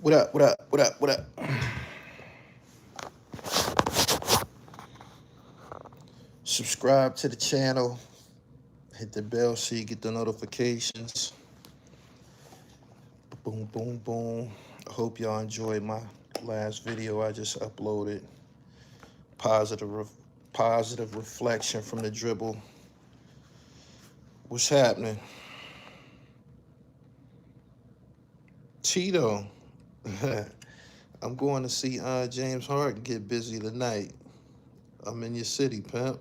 What up? What up? What up? What up? Subscribe to the channel. Hit the bell so you get the notifications. Boom, boom, boom. I hope y'all enjoyed my last video I just uploaded. Positive reflection from the dribble. What's happening? Cheeto. I'm going to see James Harden get busy tonight. I'm in your city, pimp.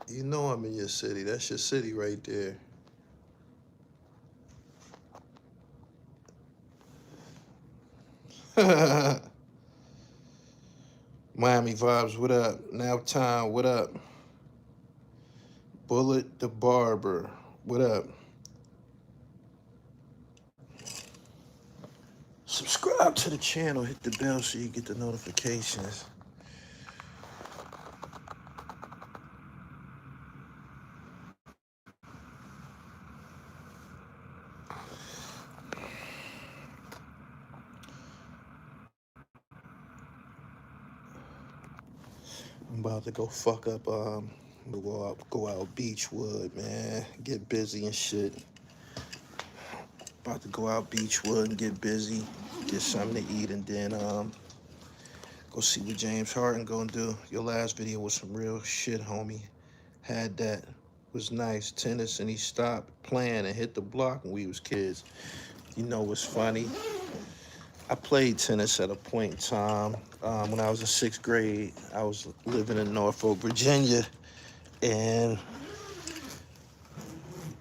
You know I'm in your city. That's your city right there. Miami Vibes, what up? Now Time, what up? Bullet the Barber, what up? Subscribe to the channel, hit the bell so you get the notifications. I'm about to go fuck up, go out Beechwood, man. Get busy and shit. About to go out Beechwood and get busy, get something to eat, and then go see what James Harden gonna do. Your last video was some real shit, homie. Had that. Was nice. Tennis, and he stopped playing and hit the block when we was kids. You know what's funny? I played tennis at a point in time. When I was in 6th grade, I was living in Norfolk, Virginia, and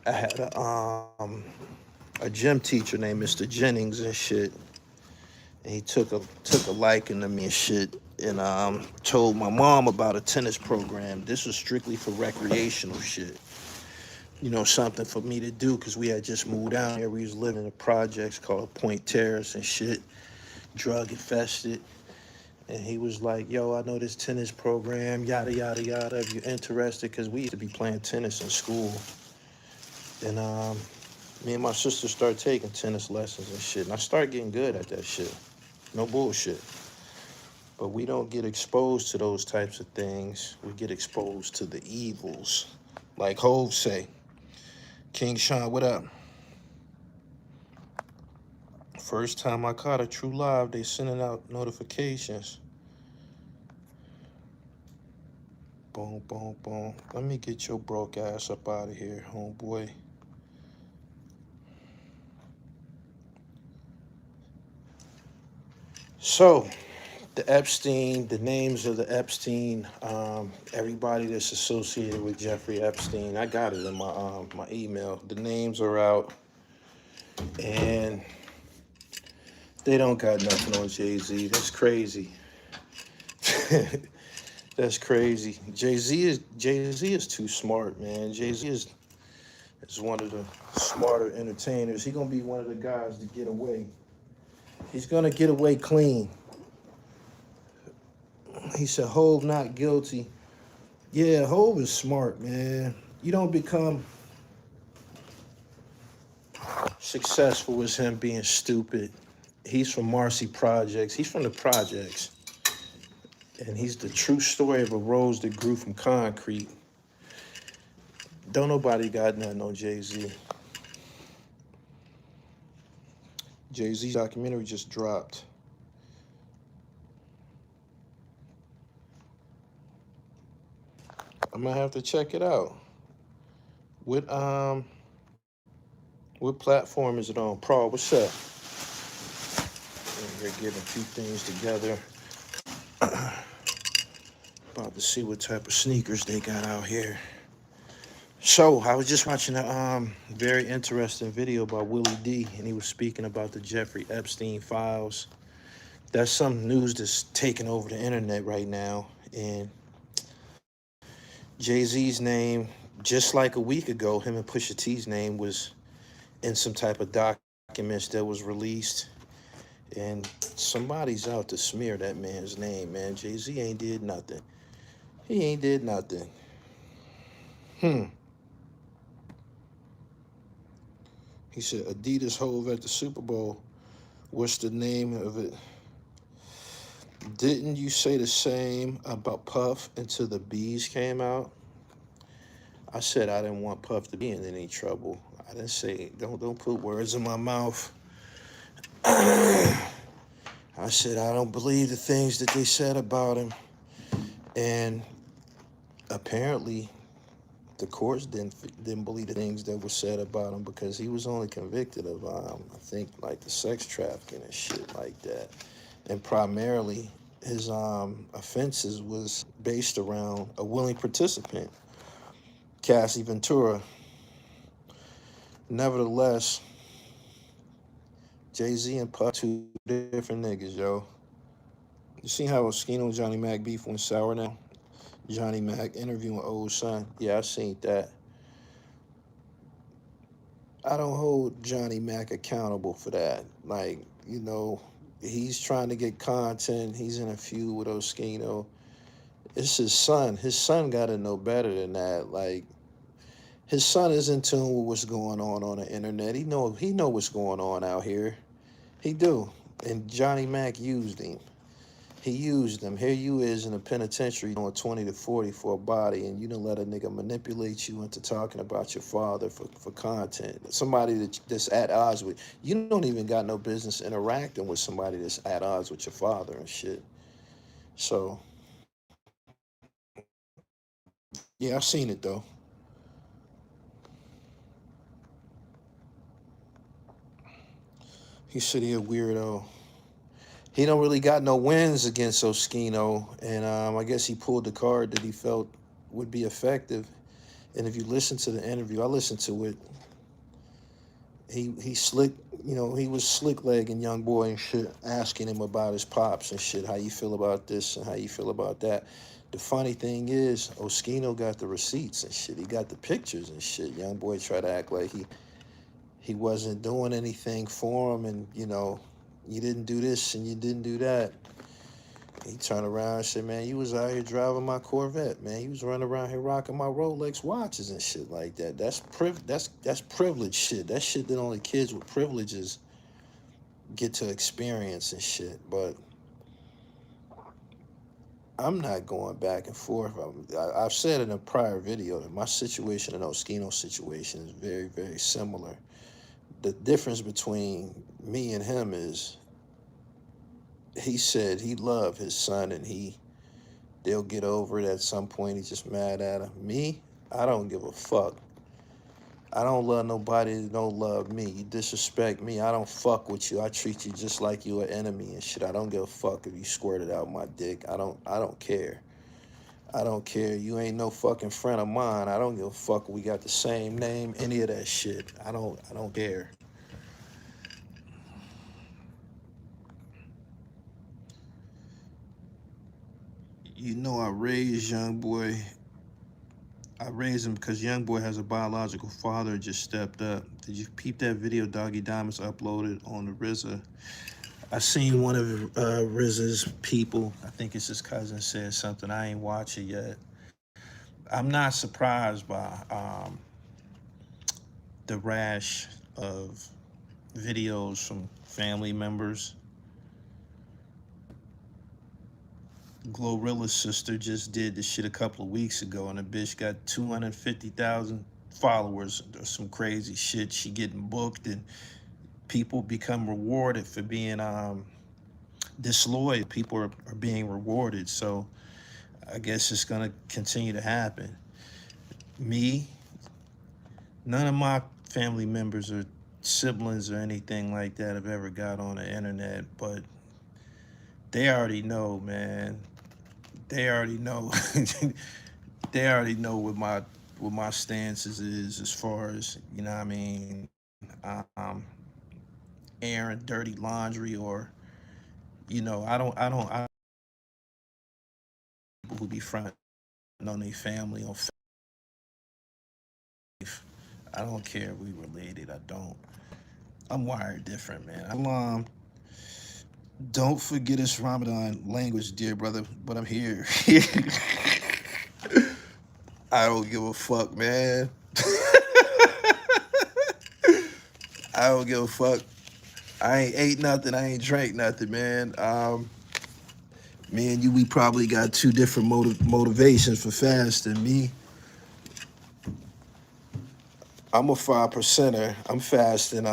I had a gym teacher named Mr. Jennings and shit. And he took a liking to me and shit, and told my mom about a tennis program. This was strictly for recreational shit. You know, something for me to do, because we had just moved down here. We was living in the projects called Point Terrace and shit, drug infested. And he was like, yo, I know this tennis program, yada, yada, yada, if you're interested, because we used to be playing tennis in school. And me and my sister started taking tennis lessons and shit, and I started getting good at that shit. No bullshit. But we don't get exposed to those types of things. We get exposed to the evils. Like Hove say. King Sean, what up? First time I caught a TRU live, they sending out notifications. Boom, boom, boom. Let me get your broke ass up out of here, homeboy. So, the names of the Epstein, everybody that's associated with Jeffrey Epstein, I got it in my email. The names are out, and they don't got nothing on Jay-Z. That's crazy. That's crazy. Jay-Z is too smart, man. Jay-Z is one of the smarter entertainers. He's gonna be one of the guys to get away. He's gonna get away clean. He said, Hove not guilty. Yeah, Hove is smart, man. You don't become successful as him being stupid. He's from Marcy Projects. He's from the projects. And he's the true story of a rose that grew from concrete. Don't nobody got nothing on Jay-Z. Jay-Z's documentary just dropped. I'm gonna have to check it out. What platform is it on? Paul, what's up? We're getting a few things together. About to see what type of sneakers they got out here. So I was just watching a very interesting video by Willie D, and he was speaking about the Jeffrey Epstein files. That's some news that's taking over the internet right now. And Jay-Z's name, just like a week ago, him and Pusha T's name was in some type of documents that was released. And somebody's out to smear that man's name, man. Jay-Z ain't did nothing. He ain't did nothing. He said, Adidas Hove at the Super Bowl. What's the name of it? Didn't you say the same about Puff until the bees came out? I said I didn't want Puff to be in any trouble. I didn't say, don't put words in my mouth. I said I don't believe the things that they said about him. And apparently the courts didn't believe the things that were said about him, because he was only convicted of I think like the sex trafficking and shit like that. And primarily his offenses was based around a willing participant, Cassie Ventura. Nevertheless, Jay-Z and Puff, two different niggas, yo. You see how Skino and Johnny Mac beef went sour now? Johnny Mac interviewing old son. Yeah, I seen that. I don't hold Johnny Mac accountable for that. Like, you know, he's trying to get content. He's in a feud with Oskino. It's his son. His son got to know better than that. Like, his son is in tune with what's going on the internet. He know what's going on out here. He do. And Johnny Mac used him. He used them. Here you is in a penitentiary doing 20 to 40 for a body, and you done let a nigga manipulate you into talking about your father for content. Somebody that's at odds with you. Don't even got no business interacting with somebody that's at odds with your father and shit. So, yeah, I've seen it though. He said he a weirdo. He don't really got no wins against Oskino, and I guess he pulled the card that he felt would be effective. And if you listen to the interview, I listened to it. He slick, you know, he was slick legging Young Boy and shit, asking him about his pops and shit, how you feel about this and how you feel about that. The funny thing is, Oskino got the receipts and shit. He got the pictures and shit. Young Boy tried to act like he wasn't doing anything for him, and you know, you didn't do this and you didn't do that. He turned around and said, man, you was out here driving my Corvette, man. You was running around here rocking my Rolex watches and shit like that. That's privilege shit. That shit that only kids with privileges get to experience and shit. But I'm not going back and forth. I've said in a prior video that my situation and Oskino's situation is very, very similar. The difference between me and him is he said he loved his son and they'll get over it at some point. He's just mad at him. Me, I don't give a fuck. I don't love nobody that don't love me. You disrespect me, I don't fuck with you. I treat you just like you an enemy and shit. I don't give a fuck if you squirted out my dick. I don't care. I don't care. You ain't no fucking friend of mine. I don't give a fuck. We got the same name, any of that shit. I don't care. You know, I raised Young Boy. I raised him because Young Boy has a biological father and just stepped up. Did you peep that video Doggy Diamonds uploaded on the RZA? I seen one of RZA's people, I think it's his cousin, said something. I ain't watch it yet. I'm not surprised by the rash of videos from family members. Glorilla's sister just did this shit a couple of weeks ago, and the bitch got 250,000 followers or some crazy shit. She getting booked, and people become rewarded for being disloyal. People are being rewarded, so I guess it's gonna continue to happen. Me, none of my family members or siblings or anything like that have ever got on the internet, but they already know, man. They already know. They already know what my stances is as far as, you know what I mean, um, airing dirty laundry, or, you know, I people who be fronting on their family on faith. I don't care if we related. I don't. I'm wired different, man. Don't forget it's Ramadan language, dear brother, but I'm here. I don't give a fuck, man. I don't give a fuck. I ain't ate nothing. I ain't drank nothing, man. Me and you, we probably got two different motivations for fasting. Me, I'm a 5%er. I'm fasting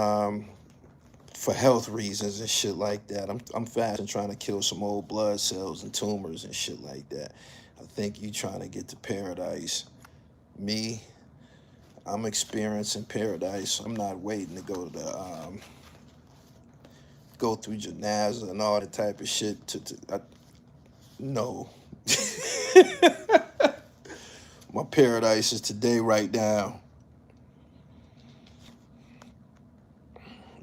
for health reasons and shit like that. I'm fasting trying to kill some old blood cells and tumors and shit like that. I think you trying to get to paradise. Me, I'm experiencing paradise. I'm not waiting to go to the go through janaza and all that type of shit. No. My paradise is today, right now.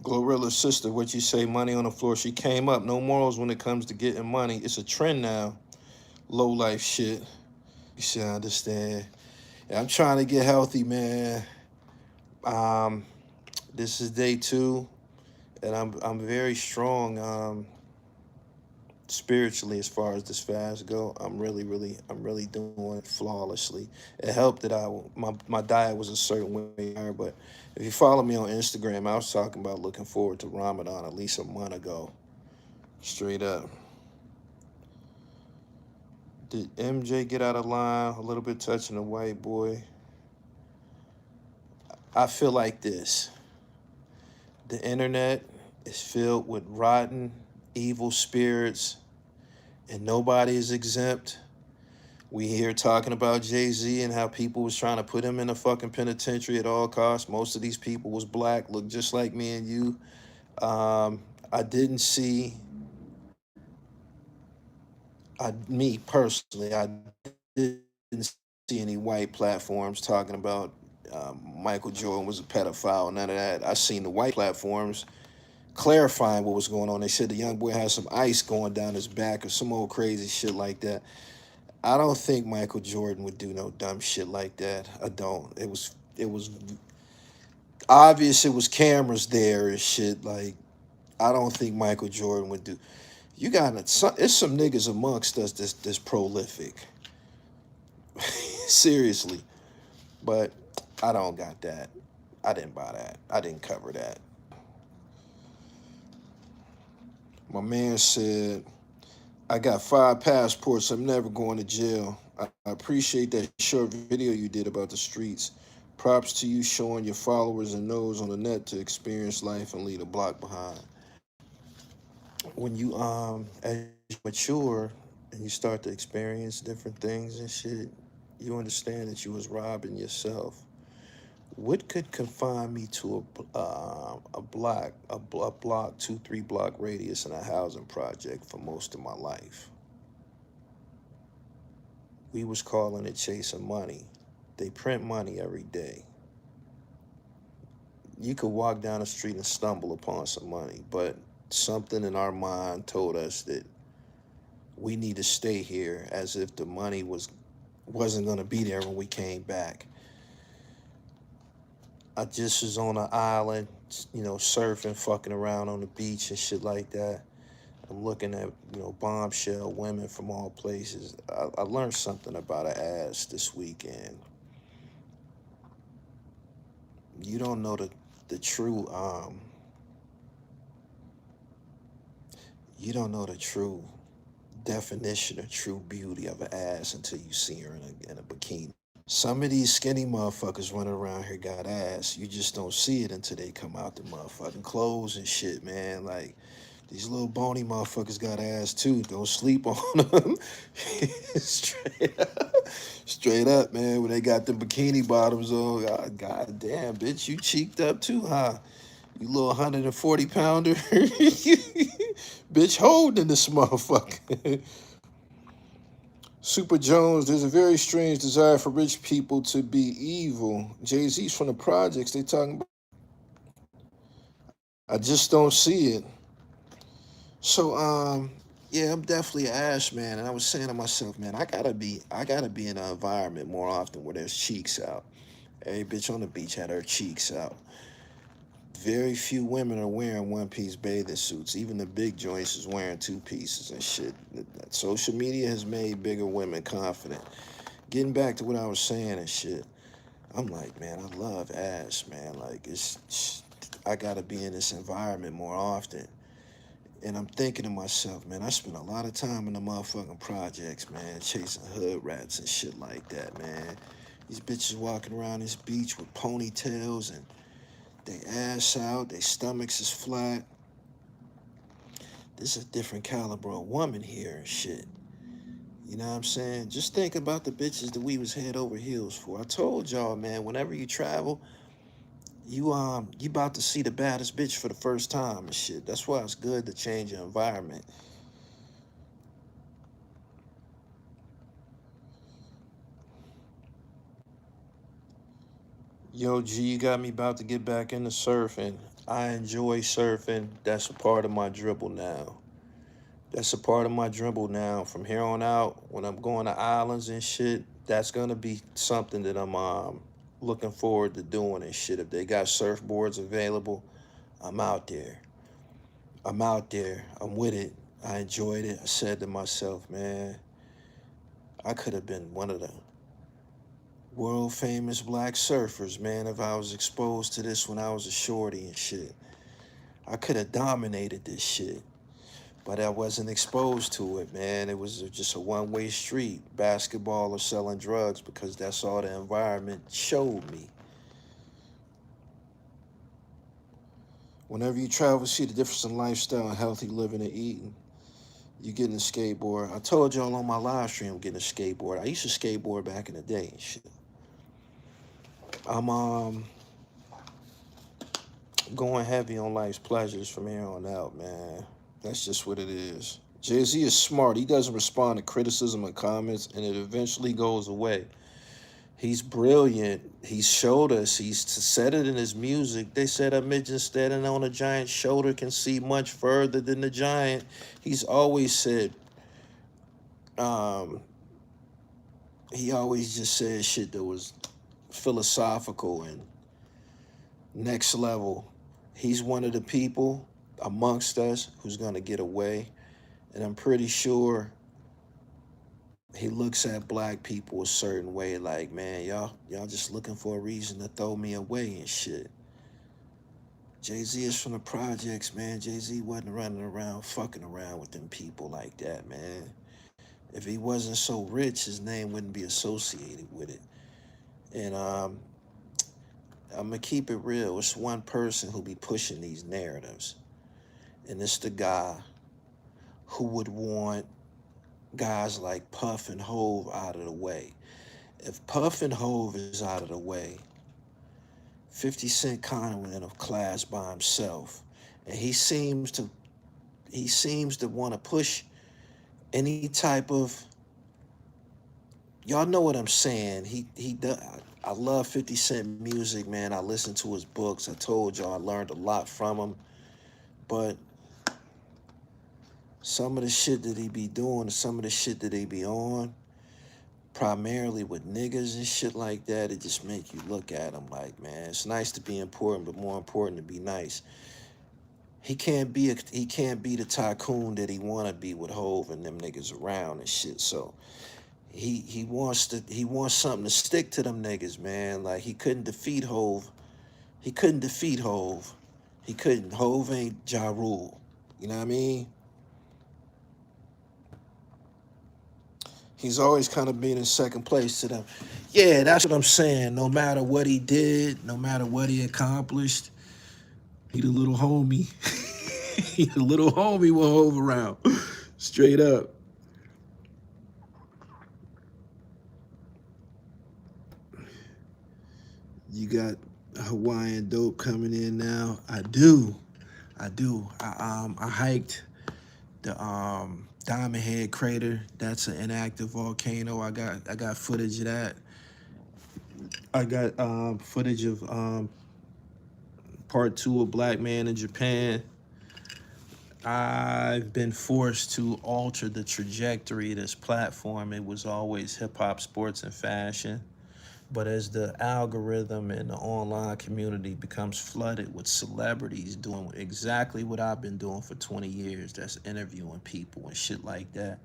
Glorilla's sister, what you say, money on the floor. She came up. No morals when it comes to getting money. It's a trend now. Low life shit. You should understand. Yeah, I'm trying to get healthy, man. This is day 2, and I'm very strong spiritually as far as this fast go. I'm really doing it flawlessly. It helped that my diet was a certain way, but if you follow me on Instagram, I was talking about looking forward to Ramadan at least a month ago. Straight up. Did MJ get out of line? A little bit touching the white boy. I feel like this. The internet is filled with rotten, evil spirits, and nobody is exempt. We here talking about Jay-Z and how people was trying to put him in a fucking penitentiary at all costs. Most of these people was black, looked just like me and you. I didn't see, me personally, I didn't see any white platforms talking about Michael Jordan was a pedophile, none of that. I seen the white platforms clarifying what was going on. They said the young boy had some ice going down his back or some old crazy shit like that. I don't think Michael Jordan would do no dumb shit like that. I don't. It was obvious it was cameras there and shit. Like, I don't think Michael Jordan would do. You got it's some niggas amongst us that's prolific. Seriously. But I don't got that. I didn't buy that. I didn't cover that. My man said, I got 5 passports. I'm never going to jail. I appreciate that short video you did about the streets. Props to you showing your followers and those on the net to experience life and leave a block behind. When you as you mature and you start to experience different things and shit, you understand that you was robbing yourself. What could confine me to a block, a block, 2-3 block radius in a housing project for most of my life? We was calling it chasing money. They print money every day. You could walk down the street and stumble upon some money, but something in our mind told us that we need to stay here, as if the money wasn't going to be there when we came back. I just was on an island, surfing, fucking around on the beach and shit like that. I'm looking at, bombshell women from all places. I learned something about an ass this weekend. You don't know the true, you don't know the true definition of true beauty of an ass until you see her in a bikini. Some of these skinny motherfuckers running around here got ass. You just don't see it until they come out the motherfucking clothes and shit, man. Like, these little bony motherfuckers got ass too. Don't sleep on them. Straight up, man. When they got the bikini bottoms on, God damn, bitch, you cheeked up too, huh? You little 140-pounder. Bitch, holding this motherfucker. Super Jones, there's a very strange desire for rich people to be evil. Jay-Z's from the projects. They talking about. I just don't see it. So, yeah, I'm definitely an ass man, and I was saying to myself, man, I gotta be in an environment more often where there's cheeks out. Every bitch on the beach had her cheeks out. Very few women are wearing one-piece bathing suits. Even the big joints is wearing 2 pieces and shit. Social media has made bigger women confident. Getting back to what I was saying and shit, I'm like, man, I love ass, man. Like, I gotta be in this environment more often. And I'm thinking to myself, man, I spend a lot of time in the motherfucking projects, man, chasing hood rats and shit like that, man. These bitches walking around this beach with ponytails and they ass out, their stomachs is flat. This is a different caliber of woman here and shit. You know what I'm saying? Just think about the bitches that we was head over heels for. I told y'all, man, whenever you travel, you about to see the baddest bitch for the first time and shit. That's why it's good to change your environment. Yo, G, you got me about to get back into surfing. I enjoy surfing. That's a part of my dribble now. That's a part of my dribble now. From here on out, when I'm going to islands and shit, that's gonna be something that I'm looking forward to doing and shit. If they got surfboards available, I'm out there. I'm out there. I'm with it. I enjoyed it. I said to myself, man, I could have been one of the world famous black surfers, man, if I was exposed to this when I was a shorty and shit. I could have dominated this shit, but I wasn't exposed to it, man. It was just a one-way street, basketball or selling drugs, because that's all the environment showed me. Whenever you travel, see the difference in lifestyle, healthy living and eating. You getting a skateboard. I told y'all on my live stream I'm getting a skateboard. I used to skateboard back in the day and shit. I'm going heavy on life's pleasures from here on out, man. That's just what it is. Jay-Z is smart. He doesn't respond to criticism and comments, and it eventually goes away. He's brilliant. He's showed us. He's said it in his music. They said a midget standing on a giant's shoulder can see much further than the giant. He's always said, um, he always just said shit that was philosophical and next level. He's one of the people amongst us who's gonna get away. And I'm pretty sure he looks at black people a certain way, like, man, y'all just looking for a reason to throw me away and shit. Jay-Z is from the projects, man. Jay-Z wasn't running around fucking around with them people like that, man. If he wasn't so rich, his name wouldn't be associated with it. And I'm gonna keep it real. It's one person who be pushing these narratives, and it's the guy who would want guys like Puff and Hove out of the way. If Puff and Hove is out of the way, 50 Cent kind of in a class by himself, and he seems to want to push any type of, y'all know what I'm saying. He does. I love 50 Cent music, man. I listen to his books. I told y'all I learned a lot from him, but some of the shit that he be doing, some of the shit that he be on, primarily with niggas and shit like that, it just make you look at him like, man, it's nice to be important, but more important to be nice. He can't be the tycoon that he wanna be with Hove and them niggas around and shit. So he wants something to stick to them niggas, man. Like he couldn't defeat Hove. He couldn't defeat Hove. He couldn't. Hove ain't Ja Rule. You know what I mean? He's always kind of been in second place to them. Yeah, that's what I'm saying. No matter what he did, no matter what he accomplished, he the little homie. He the little homie with Hove around. Straight up. You got Hawaiian dope coming in now. I do. I hiked the Diamond Head crater. That's an inactive volcano. I got footage of that. I got footage of part two of Black Man in Japan. I've been forced to alter the trajectory of this platform. It was always hip hop, sports, and fashion. But as the algorithm and the online community becomes flooded with celebrities doing exactly what I've been doing for 20 years, that's interviewing people and shit like that,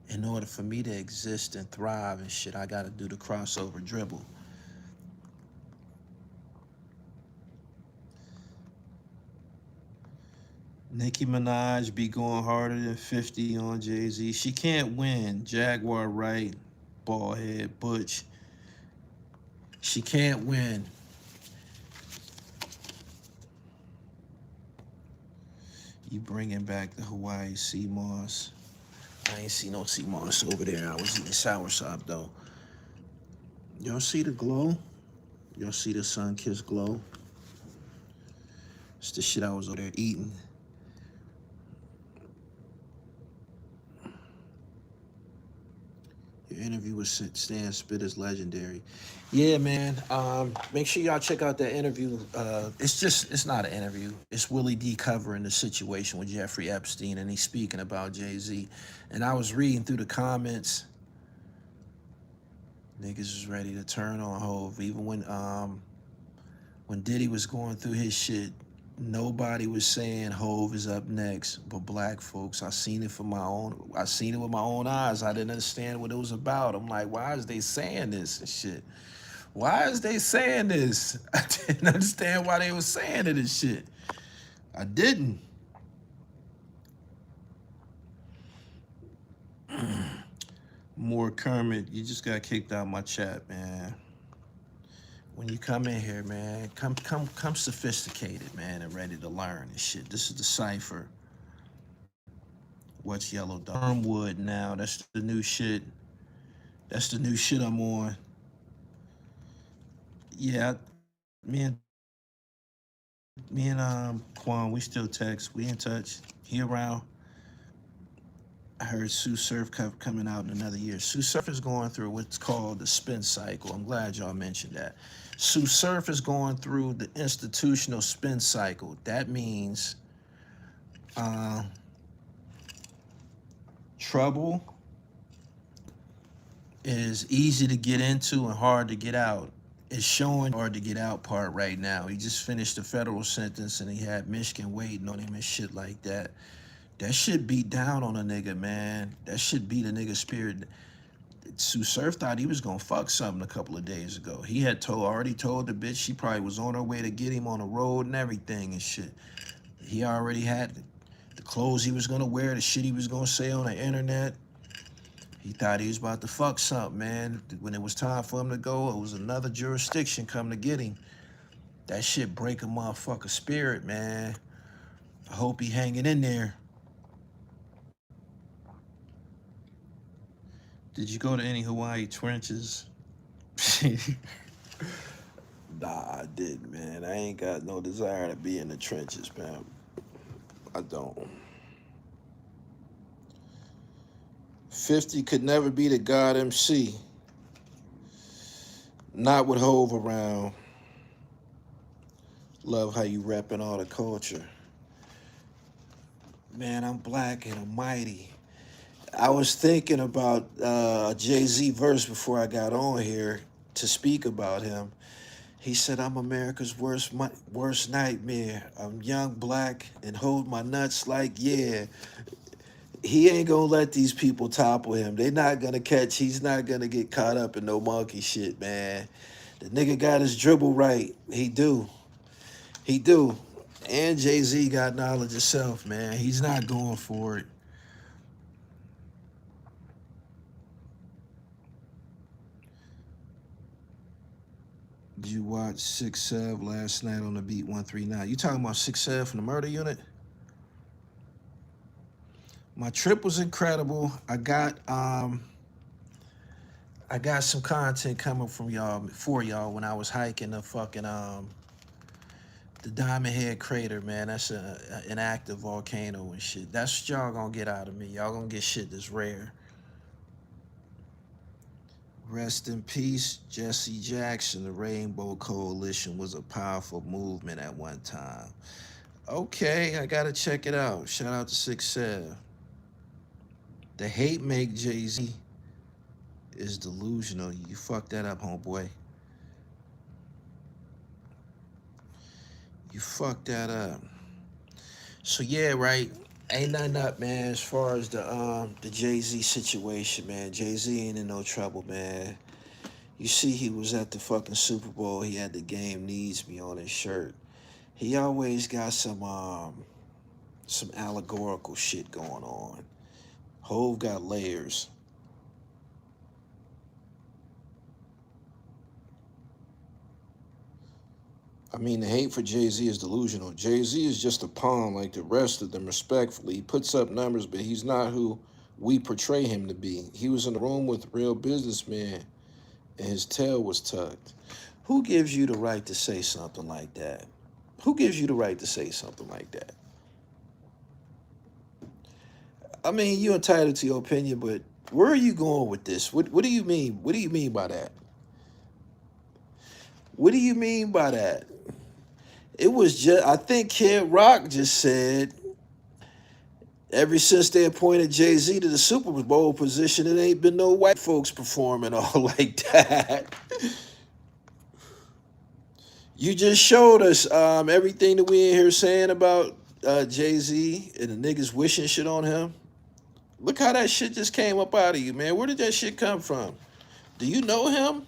in order for me to exist and thrive and shit, I gotta do the crossover dribble. Nicki Minaj be going harder than 50 on Jay-Z. She can't win. Jaguar Wright, ballhead, Butch. She can't win. You bringing back the Hawaii sea moss. I ain't see no sea moss over there. I was eating soursop though. Y'all see the glow? Y'all see the sun-kissed glow? It's the shit I was over there eating. Your interview with Stan Spitt is legendary. Yeah, man. Make sure y'all check out that interview. It's not an interview. It's Willie D covering the situation with Jeffrey Epstein, and he's speaking about Jay-Z. And I was reading through the comments. Niggas was ready to turn on Hove. Even when Diddy was going through his shit, nobody was saying Hove is up next, but black folks. I seen it with my own eyes. I didn't understand what it was about. I'm like, why is they saying this and shit? Why is they saying this? I didn't understand why they was saying it and shit. I didn't. More Kermit, you just got kicked out of my chat, man. When you come in here, man, come sophisticated, man, and ready to learn and shit. This is the cipher. What's yellow dog? Wormwood now. That's the new shit. That's the new shit I'm on. Yeah, me and Quan, we still text. We in touch. He around. I heard Sue Surf coming out in another year. Sue Surf is going through what's called the spin cycle. I'm glad y'all mentioned that. Sue Surf is going through the institutional spin cycle. That means trouble is easy to get into and hard to get out. It's showing hard to get out part right now. He just finished a federal sentence and he had Michigan waiting on him and shit like that. That shit beat down on a nigga, man. That shit beat a nigga's spirit. Sue Surf thought he was gonna fuck something a couple of days ago. He had already told the bitch she probably was on her way to get him on the road and everything and shit. He already had the clothes he was gonna wear, the shit he was gonna say on the internet. He thought he was about to fuck something, man. When it was time for him to go, it was another jurisdiction come to get him. That shit break a motherfucker's spirit, man. I hope he hanging in there. Did you go to any Hawaii trenches? Nah, I didn't, man. I ain't got no desire to be in the trenches, man. I don't. 50 could never be the God MC. Not with Hove around. Love how you repping all the culture. Man, I'm black and I'm mighty. I was thinking about a Jay-Z verse before I got on here to speak about him. He said, I'm America's worst nightmare. I'm young, black, and hold my nuts like, yeah. He ain't gonna let these people topple him. They not gonna catch, he's not gonna get caught up in no monkey shit, man. The nigga got his dribble right. He do. He do. And Jay-Z got knowledge of self, man. He's not going for it. Did you watch 6 last night on the Beat 139? You talking about 6 from the Murder Unit? My trip was incredible. I got some content coming from y'all for y'all when I was hiking the fucking the Diamond Head crater, man. That's an active volcano and shit. That's what y'all gonna get out of me. Y'all gonna get shit that's rare. Rest in peace, Jesse Jackson. The Rainbow Coalition was a powerful movement at one time. Okay, I gotta check it out. Shout out to 6 The hate make Jay-Z is delusional. You fucked that up, homeboy. You fucked that up. So yeah, right. Ain't nothing up, man, as far as the Jay-Z situation, man. Jay-Z ain't in no trouble, man. You see he was at the fucking Super Bowl. He had the game needs me on his shirt. He always got some some allegorical shit going on. Hove got layers. I mean, the hate for Jay-Z is delusional. Jay-Z is just a pawn like the rest of them, respectfully. He puts up numbers, but he's not who we portray him to be. He was in a room with real businessmen, and his tail was tucked. Who gives you the right to say something like that? Who gives you the right to say something like that? I mean, you're entitled to your opinion, but where are you going with this? What do you mean? What do you mean by that? What do you mean by that? It was just, I think Kid Rock just said, ever since they appointed Jay-Z to the Super Bowl position, it ain't been no white folks performing all like that. You just showed us everything that we in here saying about Jay-Z and the niggas wishing shit on him. Look how that shit just came up out of you, man. Where did that shit come from? Do you know him?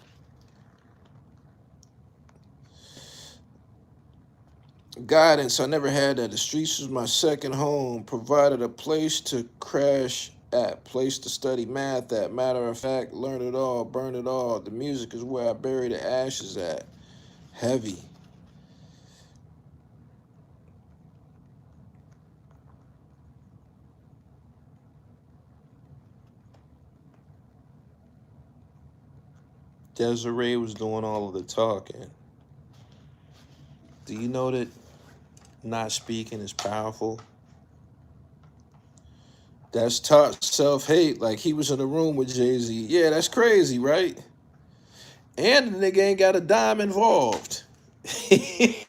Guidance, I never had that. The streets was my second home. Provided a place to crash at, place to study math at. Matter of fact, learn it all, burn it all. The music is where I bury the ashes at. Heavy. Desiree was doing all of the talking. Do you know that not speaking is powerful? That's taught self-hate. Like he was in the room with Jay-Z. Yeah, that's crazy, right? And the nigga ain't got a dime involved. He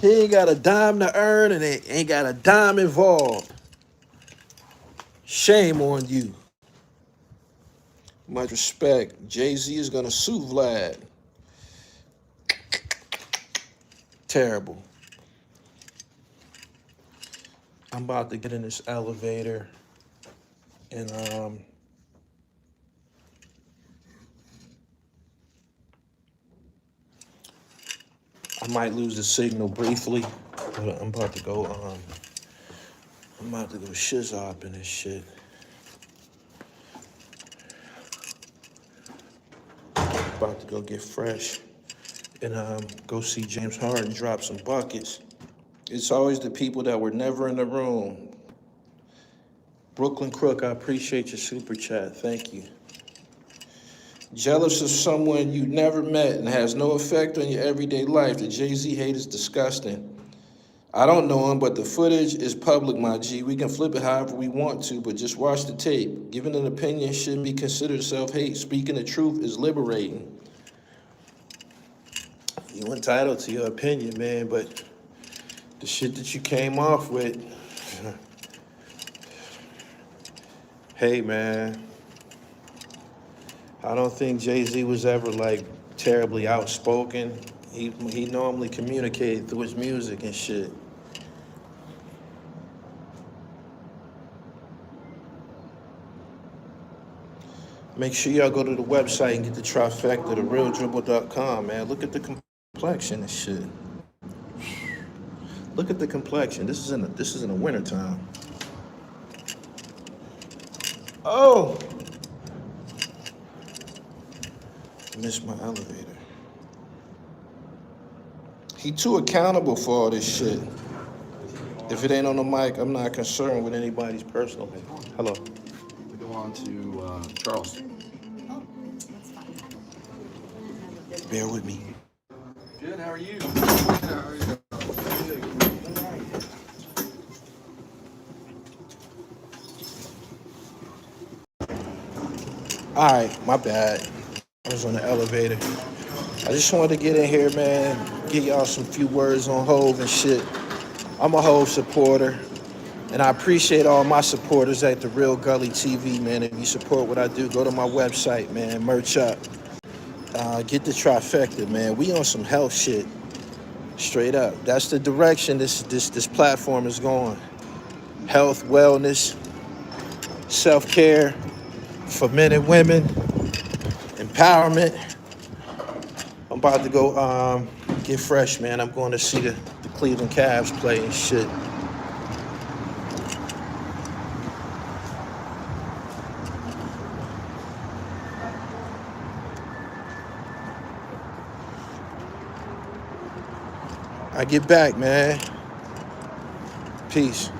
ain't got a dime to earn and ain't got a dime involved. Shame on you. Much respect. Jay-Z is gonna sue Vlad. Terrible. I'm about to get in this elevator and I might lose the signal briefly, but I'm about to go shiz up in this shit. About to go get fresh and go see James Harden drop some buckets. It's always the people that were never in the room. Brooklyn Crook, I appreciate your super chat. Thank you. Jealous of someone you never met and has no effect on your everyday life. The Jay-Z hate is disgusting. I don't know him, but the footage is public, my G. We can flip it however we want to, but just watch the tape. Giving an opinion shouldn't be considered self-hate. Speaking the truth is liberating. You entitled to your opinion, man, but the shit that you came off with, hey, man, I don't think Jay-Z was ever, like, terribly outspoken. He normally communicated through his music and shit. Make sure y'all go to the website and get the TRIFECTA, therealdribble.com, man. Look at the complexion and shit. Look at the complexion. This is in the wintertime. Oh! Missed my elevator. He too accountable for all this shit. If it ain't on the mic, I'm not concerned with anybody's personal. Hello. We go on to Charles. Oh, that's fine. Bear with me. Good, how are you? How are you? All right, my bad. I was on the elevator. I just wanted to get in here, man, give y'all some few words on Hove and shit. I'm a Hove supporter, and I appreciate all my supporters at the Real Gully TV, man. If you support what I do, go to my website, man, merch up. Get the TRIFECTA, man. We on some health shit, straight up. That's the direction this platform is going. Health, wellness, self-care for men and women, empowerment. I'm about to go get fresh, man. I'm going to see the Cleveland Cavs play and shit. I get back, man. Peace.